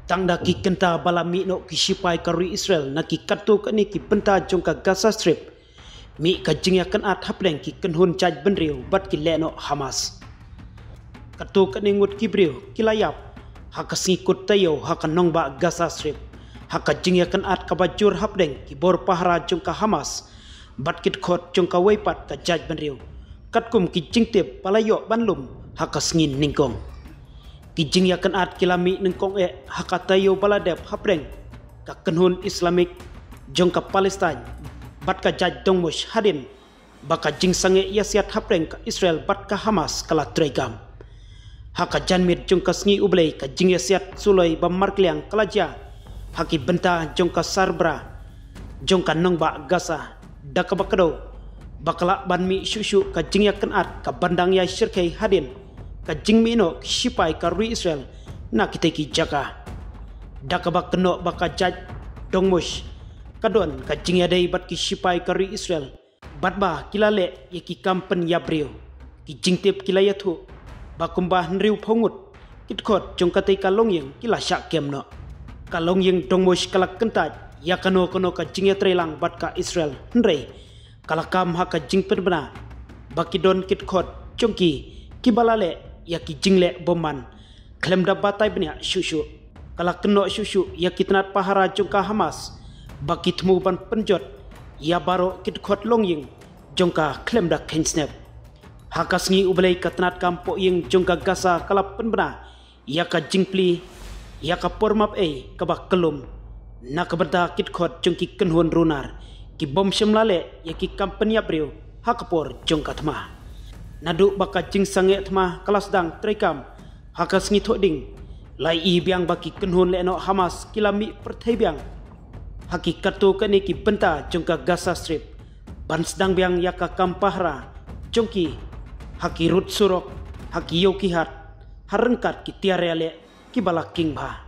Tangda ki kenta balami no ki sipai kari Israel na ki katu kani ki penta jongka Gaza Strip. Mi ka jingya kan at hapleng ki kenhun chaj benriu bat ki leno Hamas. Katu kani ngut ki briu ki layap haka singkut tayo haka nongba Gaza Strip. Haka jingya kan at kabajur hapleng ki bor pahara jongka Hamas bat kit khot jongka weipat ka chaj benriu. Katkum ki jingtip palayo banlum haka singin ningkong. Kijing yakan at kilami nengkong haka tayo baladep hapreng ka kenhun Islamik jongka Palestine bat ka jaj dongmush hadin baka jing sange yasiat hapreng ka Israel bat ka Hamas kala tregam haka janmit jongka sngi ublei ka jing yasiat suloi bamarkliang kalaja haki benta jongka Sarbra jongka nongba Gaza dakabakado bakala banmi syusyu ka jing yakan at ka bandang ya syirkei hadin ka jing mino sipai ka rui Israel na kita ki jaga dakabak keno baka jaj dongmush kadon ka jing yadai bat ki sipai ka rui Israel batba kilale yaki kampen yabriu ki jing tip kilayatu bakumba nriu phongut kitkot jongkatai ka longyeng kila syak kemno ka longyeng dongmush kalak kentaj yakano kono ka jing yatrelang bat ka Israel nrei kalakam haka jing perbena bakidon kitkot jongki kibalale yaki jingle boman klem da batai benya syusyu kala keno syusyu yaki tenat pahara jongka Hamas baki temu ban penjot ya baro kit khot longying jongka klem da kensnep hakasngi ublei katenat kampo ying jongka Gaza kala penbena yaka jingpli yaka pormap kabak kelum nak berda kit khot jongki kenhun runar ki bom semlale yaki kampenya breu hakapor jongka tma nadu baka jing sange thma kelas dang trekam hakas ngi thoding lai i biang baki kenhun leno Hamas kilami perthai biang hakikat tu kani ki benta jongka Gaza Strip ban sedang biang yaka kampahra jongki haki rut surok haki yoki hat harengkat ki tiarele ki bala king ba